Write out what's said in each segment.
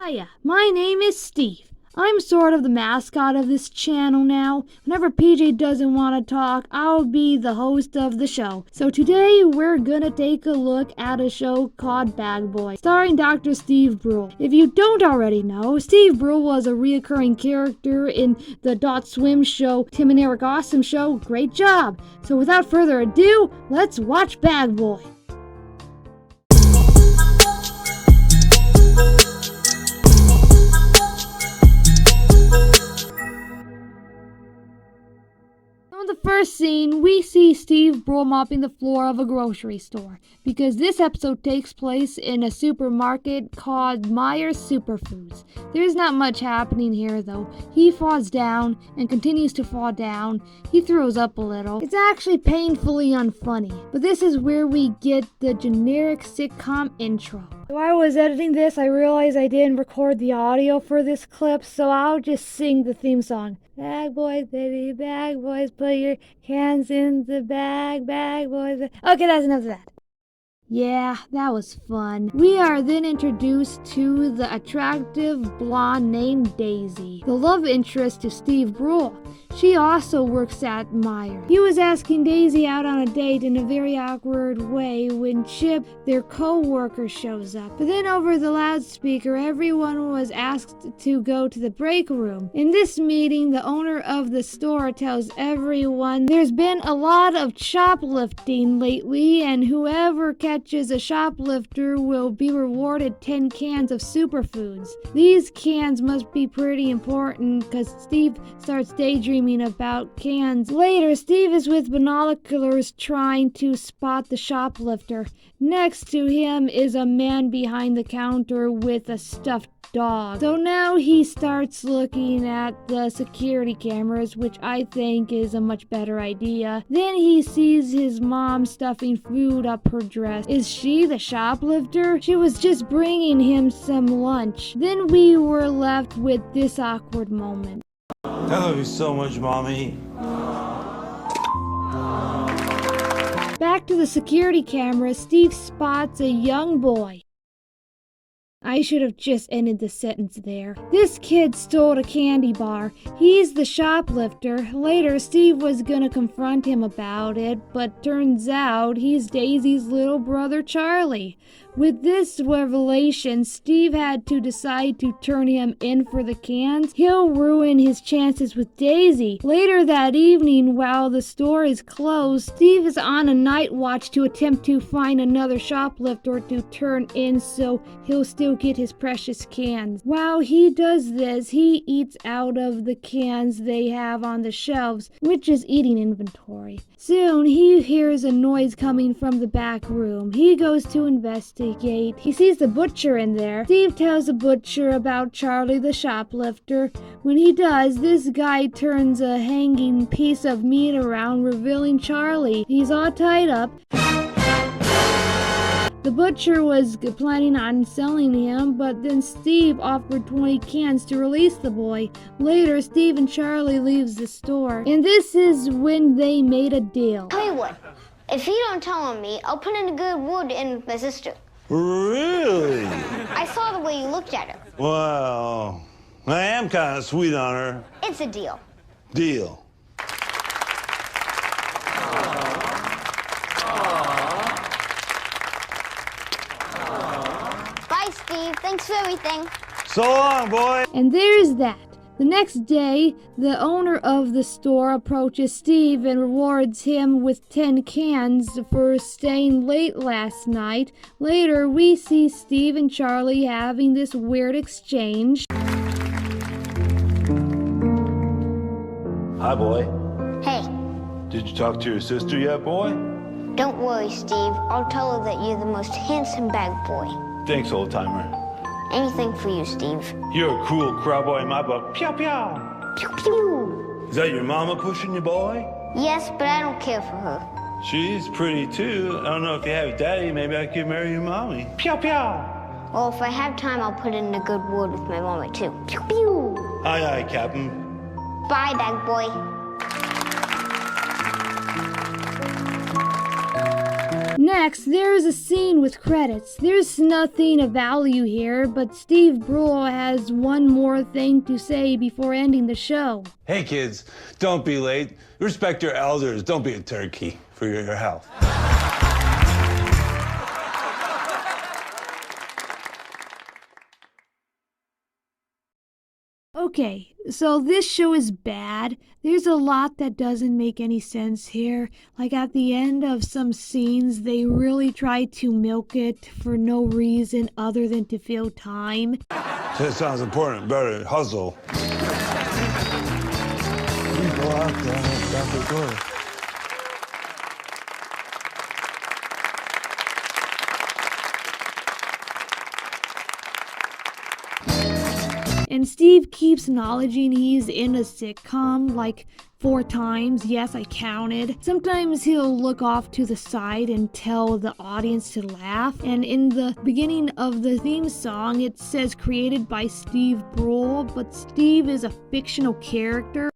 Hiya, my name is Steve. I'm sort of the mascot of this channel now. Whenever PJ doesn't want to talk, I'll be the host of the show. So today we're gonna take a look at a show called Bagboy, starring Dr. Steve Brule. If you don't already know, Steve Brule was a reoccurring character in the Adult Swim show Tim and Eric Awesome Show. Great job! So without further ado, let's watch Bagboy. In the first scene, we see Steve Brule mopping the floor of a grocery store, because this episode takes place in a supermarket called Myers Superfoods. There's not much happening here though. He falls down and continues to fall down. He throws up a little. It's actually painfully unfunny, but this is where we get the generic sitcom intro. While I was editing this, I realized I didn't record the audio for this clip, so I'll just sing the theme song. Bag boys, baby, bag boys, put your cans in the bag boys. Okay, that's enough of that. Yeah, that was fun. We are then introduced to the attractive blonde named Daisy, the love interest to Steve Brule. She also works at Myers. He was asking Daisy out on a date in a very awkward way when Chip, their co-worker, shows up. But then over the loudspeaker, everyone was asked to go to the break room. In this meeting, the owner of the store tells everyone there's been a lot of shoplifting lately, and whoever catches a shoplifter will be rewarded 10 cans of superfoods. These cans must be pretty important because Steve starts daydreaming about cans. Later, Steve is with binoculars trying to spot the shoplifter. Next to him is a man behind the counter with a stuffed dog. So now he starts looking at the security cameras, which I think is a much better idea. Then he sees his mom stuffing food up her dress. Is she the shoplifter? She was just bringing him some lunch. Then we were left with this awkward moment. I love you so much, Mommy. Back to the security camera, Steve spots a young boy. I should have just ended the sentence there. This kid stole a candy bar. He's the shoplifter. Later, Steve was gonna confront him about it, but turns out he's Daisy's little brother Charlie. With this revelation, Steve had to decide to turn him in for the cans. He'll ruin his chances with Daisy. Later that evening, while the store is closed, Steve is on a night watch to attempt to find another shoplifter to turn in so he'll still get his precious cans. While he does this, he eats out of the cans they have on the shelves, which is eating inventory. Soon, he hears a noise coming from the back room. He goes to investigate. He sees the butcher in there. Steve tells the butcher about Charlie the shoplifter. When he does, this guy turns a hanging piece of meat around, revealing Charlie. He's all tied up. The butcher was planning on selling him, but then Steve offered 20 cans to release the boy. Later, Steve and Charlie leaves the store, and this is when they made a deal. Tell you what, if you don't tell on me, I'll put in a good word in with my sister. Really? I saw the way you looked at her. Well, I am kind of sweet on her. It's a deal. Deal. Bye, Steve. Thanks for everything. So long, boy. And there's that. The next day, the owner of the store approaches Steve and rewards him with 10 cans for staying late last night. Later, we see Steve and Charlie having this weird exchange. Hi, boy. Hey, Did you talk to your sister yet, boy? don't worry, Steve. I'll tell her that you're the most handsome bag boy. Thanks, old-timer. Anything for you, Steve. You're a cool cowboy in my book. Pew, pew. Pew, pew. Is that your mama pushing you, boy? Yes, but I don't care for her. She's pretty, too. I don't know if you have a daddy. Maybe I could marry your mommy. Pew, pew. Well, if I have time, I'll put in a good word with my mama, too. Pew, pew. Aye, aye, Captain. Bye, bag boy. Next, there is a scene with credits. There's nothing of value here, but Steve Brule has one more thing to say before ending the show. Hey kids, don't be late. Respect your elders. Don't be a turkey for your health. Okay, so this show is bad. There's a lot that doesn't make any sense here. Like at the end of some scenes, they really try to milk it for no reason other than to fill time. That sounds important. Better hustle. You go out there back the door. And Steve keeps acknowledging he's in a sitcom like 4 times. Yes, I counted. Sometimes he'll look off to the side and tell the audience to laugh. And in the beginning of the theme song, it says created by Steve Brule, but Steve is a fictional character.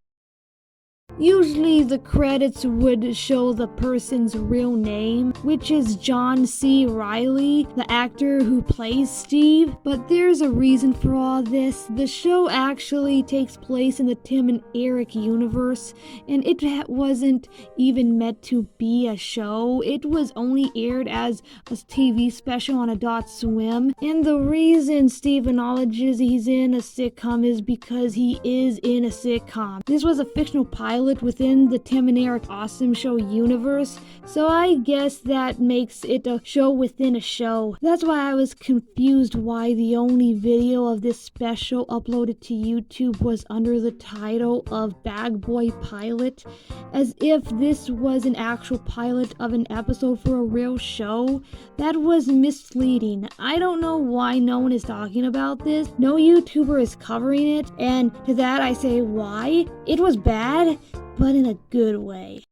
Usually the credits would show the person's real name, which is John C. Reilly, the actor who plays Steve. But there's a reason for all this. The show actually takes place in the Tim and Eric universe, and it wasn't even meant to be a show. It was only aired as a TV special on Adult Swim. And the reason Steve acknowledges he's in a sitcom is because he is in a sitcom. This was a fictional pilot within the Tim and Eric Awesome Show universe, so I guess that makes it a show within a show. That's why I was confused why the only video of this special uploaded to YouTube was under the title of Bagboy Pilot, as if this was an actual pilot of an episode for a real show. That was misleading. I don't know why no one is talking about this. No YouTuber is covering it, and to that I say why? It was bad, but in a good way.